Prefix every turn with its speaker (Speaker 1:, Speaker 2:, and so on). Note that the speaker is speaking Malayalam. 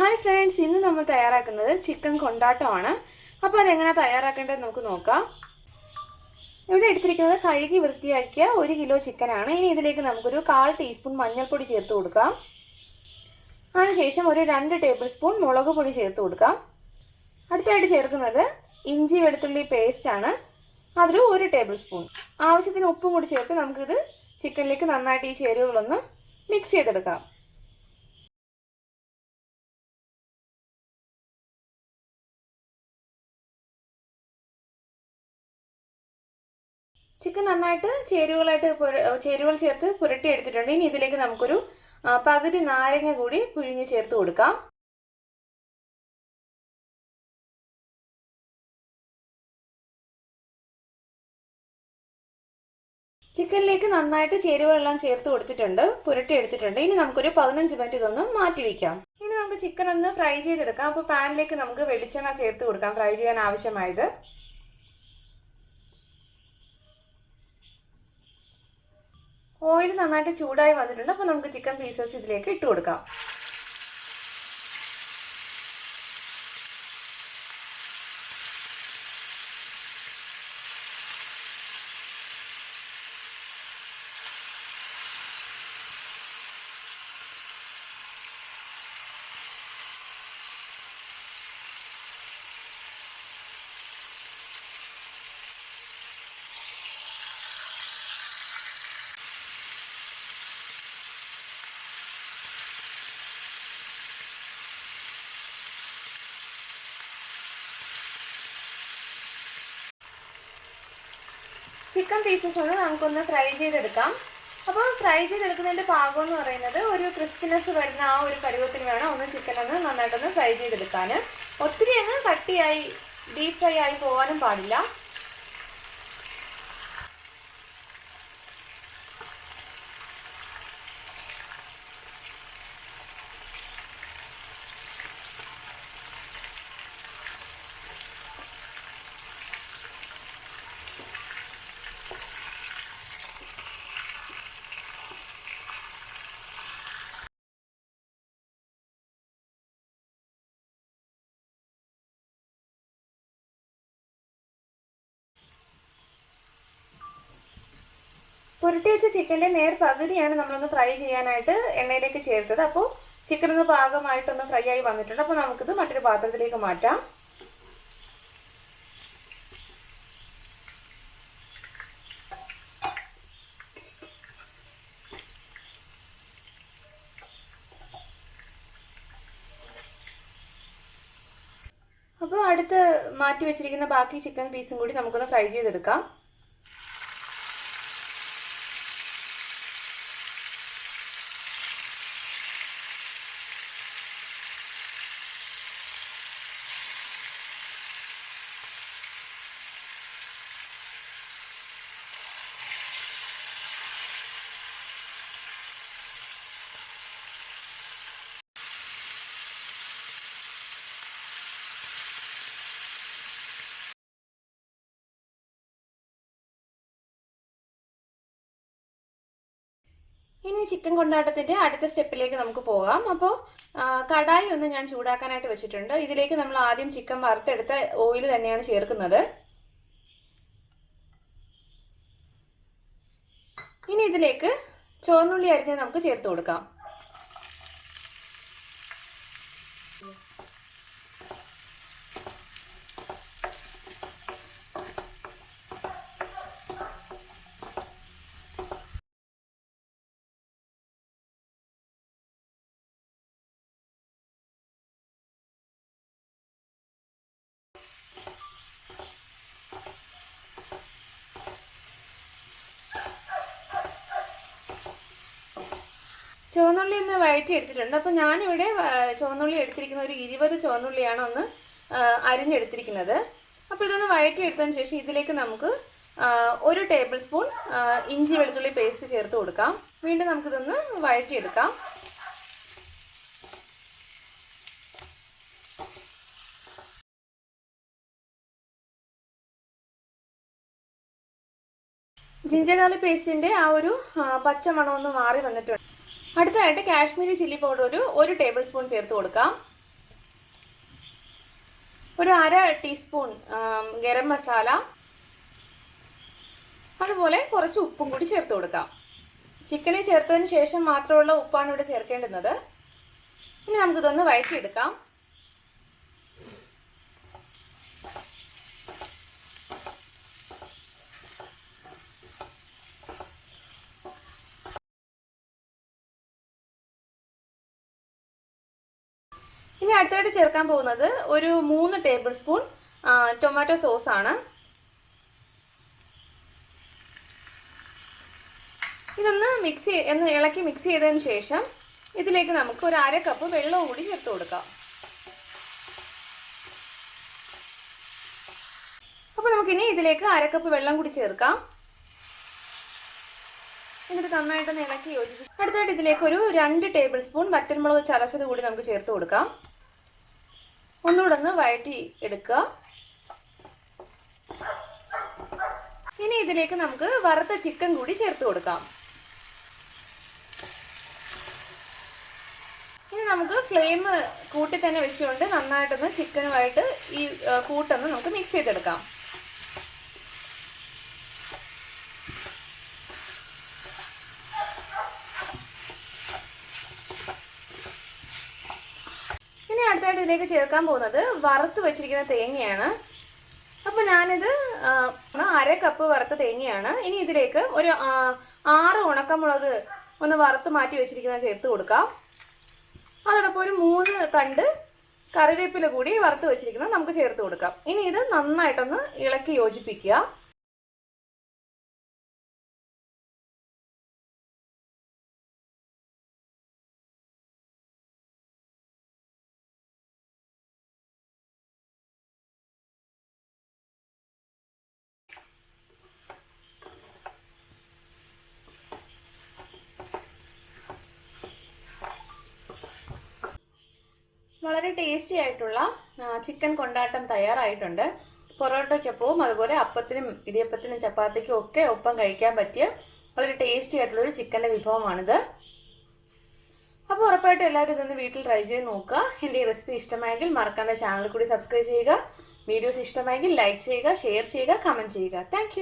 Speaker 1: ഹായ് ഫ്രണ്ട്സ്, ഇന്ന് നമ്മൾ തയ്യാറാക്കുന്നത് ചിക്കൻ കൊണ്ടാട്ടമാണ്. അപ്പോൾ അതെങ്ങനെ തയ്യാറാക്കേണ്ടത് നമുക്ക് നോക്കാം. ഇവിടെ എടുത്തിരിക്കുന്നത് കഴുകി വൃത്തിയാക്കിയ 1 കിലോ ചിക്കനാണ്. ഇനി ഇതിലേക്ക് നമുക്കൊരു 1/4 ടീസ്പൂൺ മഞ്ഞൾപ്പൊടി ചേർത്ത് കൊടുക്കാം. അതിനുശേഷം ഒരു 2 ടേബിൾ സ്പൂൺ മുളക് പൊടി ചേർത്ത് കൊടുക്കാം. അടുത്തായിട്ട് ചേർക്കുന്നത് ഇഞ്ചി വെളുത്തുള്ളി പേസ്റ്റ് ആണ്. അതൊരു 1 ടേബിൾ സ്പൂൺ. ആവശ്യത്തിന് ഉപ്പും കൂടി ചേർത്ത് നമുക്കിത് ചിക്കനിലേക്ക് നന്നായിട്ട് ഈ ചേരുവകളൊന്ന് മിക്സ് ചെയ്തെടുക്കാം. ചിക്കൻ നന്നായിട്ട് ചേരുവകൾ ചേർത്ത് പുരട്ടി എടുത്തിട്ടുണ്ട്. ഇനി ഇതിലേക്ക് നമുക്കൊരു പകുതി നാരങ്ങ കൂടി പിഴിഞ്ഞ് ചേർത്ത് കൊടുക്കാം. ചിക്കനിലേക്ക് നന്നായിട്ട് ചേരുവകളെല്ലാം ചേർത്ത് കൊടുത്തിട്ടുണ്ട്, പുരട്ടി എടുത്തിട്ടുണ്ട്. ഇനി നമുക്കൊരു 15 മിനിറ്റ് ഇതൊന്ന് മാറ്റി വയ്ക്കാം. ഇനി നമുക്ക് ചിക്കൻ ഒന്ന് ഫ്രൈ ചെയ്തെടുക്കാം. അപ്പോൾ പാനിലേക്ക് നമുക്ക് വെളിച്ചെണ്ണ ചേർത്ത് കൊടുക്കാം ഫ്രൈ ചെയ്യാൻ ആവശ്യമായത്. ഓയിൽ നന്നായിട്ട് ചൂടായി വന്നിട്ടുണ്ട്. അപ്പോൾ നമുക്ക് ചിക്കൻ പീസസ് ഇതിലേക്ക് ഇട്ട് കൊടുക്കാം. ചിക്കൻ പീസസ് ഒന്ന് നമുക്കൊന്ന് ഫ്രൈ ചെയ്തെടുക്കാം. അപ്പോൾ ഫ്രൈ ചെയ്തെടുക്കുന്നതിൻ്റെ പാകം എന്ന് പറയുന്നത് ഒരു ക്രിസ്പിനെസ് വരുന്ന ആ ഒരു പരുവത്തിന് വേണം ഒന്ന് ചിക്കൻ ഒന്ന് നന്നായിട്ടൊന്ന് ഫ്രൈ ചെയ്തെടുക്കാൻ. ഒത്തിരി അങ്ങ് കട്ടിയായി ഡീപ്പ് ഫ്രൈ ആയി പോകാനും പാടില്ല. പുരട്ടി വെച്ച ചിക്കൻ്റെ നേർ പകുതിയാണ് നമ്മളൊന്ന് ഫ്രൈ ചെയ്യാനായിട്ട് എണ്ണയിലേക്ക് ചേർത്തത്. അപ്പോൾ ചിക്കൻ ഒന്ന് പാകമായിട്ടൊന്ന് ഫ്രൈ ആയി വന്നിട്ടുണ്ട്. അപ്പോൾ നമുക്കിത് മറ്റൊരു പാത്രത്തിലേക്ക് മാറ്റാം. അപ്പോൾ അടുത്ത് മാറ്റി വെച്ചിരിക്കുന്ന ബാക്കി ചിക്കൻ പീസും കൂടി നമുക്കൊന്ന് ഫ്രൈ ചെയ്തെടുക്കാം. ഇനി ചിക്കൻ കൊണ്ടാട്ടത്തിന്റെ അടുത്ത സ്റ്റെപ്പിലേക്ക് നമുക്ക് പോകാം. അപ്പോൾ കടായി ഒന്ന് ഞാൻ ചൂടാക്കാനായിട്ട് വെച്ചിട്ടുണ്ട്. ഇതിലേക്ക് നമ്മൾ ആദ്യം ചിക്കൻ വറുത്തെടുത്ത ഓയിൽ തന്നെയാണ് ചേർക്കുന്നത്. ഇനി ഇതിലേക്ക് ചുവന്നുള്ളി അരിഞ്ഞ് നമുക്ക് ചേർത്ത് കൊടുക്കാം. ചുവന്നുള്ളി ഒന്ന് വഴറ്റി എടുത്തിട്ടുണ്ട്. അപ്പോൾ ഞാനിവിടെ ചുവന്നുള്ളി എടുത്തിരിക്കുന്ന ഒരു 20 ചുവന്നുള്ളിയാണ് ഒന്ന് അരിഞ്ഞെടുത്തിരിക്കുന്നത്. അപ്പോൾ ഇതൊന്ന് വഴറ്റി എടുത്തതിന് ശേഷം ഇതിലേക്ക് നമുക്ക് 1 ടേബിൾ സ്പൂൺ ഇഞ്ചി വെളുത്തുള്ളി പേസ്റ്റ് ചേർത്ത് കൊടുക്കാം. വീണ്ടും നമുക്കിതൊന്ന് വഴറ്റിയെടുക്കാം. ജിഞ്ചർ ഗാർലിക് പേസ്റ്റിന്റെ ആ ഒരു പച്ചമണം ഒന്ന് മാറി വന്നിട്ടുണ്ട്. അടുത്തതായിട്ട് കാശ്മീരി ചില്ലി പൗഡർ ഒരു 1 ടേബിൾ സ്പൂൺ ചേർത്ത് കൊടുക്കാം. ഒരു 1/2 ടീസ്പൂൺ ഗരം മസാല, അതുപോലെ കുറച്ച് ഉപ്പും കൂടി ചേർത്ത് കൊടുക്കാം. ചിക്കനിൽ ചേർത്തതിന് ശേഷം മാത്രമുള്ള ഉപ്പാണ് ഇവിടെ ചേർക്കേണ്ടുന്നത്. ഇനി നമുക്കിതൊന്ന് വഴറ്റിയെടുക്കാം. ഇനി അടുത്തായിട്ട് ചേർക്കാൻ പോകുന്നത് ഒരു 3 ടേബിൾ സ്പൂൺ ടൊമാറ്റോ സോസ് ആണ്. ഇതൊന്ന് ഇളക്കി മിക്സ് ചെയ്തതിന് ശേഷം ഇതിലേക്ക് നമുക്ക് ഒരു 1/2 കപ്പ് വെള്ളവും കൂടി ചേർത്ത് കൊടുക്കാം. അപ്പോൾ നമുക്കിനി ഇതിലേക്ക് 1/2 കപ്പ് വെള്ളം കൂടി ചേർക്കാം. എന്നിട്ട് നന്നായിട്ടൊന്ന് ഇളക്കി യോജിപ്പിക്കും. അടുത്തായിട്ട് ഇതിലേക്ക് ഒരു 2 ടേബിൾ സ്പൂൺ വറ്റൽമുളക് ചതച്ചത് കൂടി നമുക്ക് ചേർത്ത് കൊടുക്കാം. ഒന്നുകൂടെ ഒന്ന് വഴറ്റി എടുക്കുക. ഇനി ഇതിലേക്ക് നമുക്ക് വറുത്ത ചിക്കൻ കൂടി ചേർത്ത് കൊടുക്കാം. ഇനി നമുക്ക് ഫ്ലെയിം കൂട്ടി തന്നെ വെച്ചുകൊണ്ട് നന്നായിട്ടൊന്ന് ചിക്കനുമായിട്ട് ഈ കൂട്ടൊന്ന് നമുക്ക് മിക്സ് ചെയ്തെടുക്കാം. ഇനി അടുത്തായിട്ട് ഇതിലേക്ക് ചേർക്കാൻ പോകുന്നത് വറുത്ത് വെച്ചിരിക്കുന്ന തേങ്ങയാണ്. അപ്പൊ ഞാനിത് 1/2 കപ്പ് വറുത്ത തേങ്ങയാണ്. ഇനി ഇതിലേക്ക് ഒരു 6 ഉണക്കമുളക് ഒന്ന് വറുത്ത് മാറ്റി വെച്ചിരിക്കുന്നത് ചേർത്ത് കൊടുക്കാം. അതോടൊപ്പം ഒരു 3 തണ്ട് കറിവേപ്പില കൂടി വറുത്ത് വെച്ചിരിക്കുന്നത് നമുക്ക് ചേർത്ത് കൊടുക്കാം. ഇനി ഇത് നന്നായിട്ടൊന്ന് ഇളക്കി യോജിപ്പിക്കുക. വളരെ ടേസ്റ്റി ആയിട്ടുള്ള ചിക്കൻ കൊണ്ടാട്ടം തയ്യാറായിട്ടുണ്ട്. പൊറോട്ടയ്ക്കൊപ്പവും അതുപോലെ അപ്പത്തിനും ഇടിയപ്പത്തിനും ചപ്പാത്തിക്കും ഒക്കെ ഒപ്പം കഴിക്കാൻ പറ്റിയ വളരെ ടേസ്റ്റി ആയിട്ടുള്ള ഒരു ചിക്കന്റെ വിഭവമാണിത്. അപ്പോൾ ഉറപ്പായിട്ടും എല്ലാവരും ഇതൊന്ന് വീട്ടിൽ ട്രൈ ചെയ്ത് നോക്കുക. എൻ്റെ ഈ റെസിപ്പി ഇഷ്ടമായെങ്കിൽ മറക്കാതെ ചാനൽ കൂടി സബ്സ്ക്രൈബ് ചെയ്യുക. വീഡിയോസ് ഇഷ്ടമായെങ്കിൽ ലൈക്ക് ചെയ്യുക, ഷെയർ ചെയ്യുക, കമന്റ് ചെയ്യുക. താങ്ക്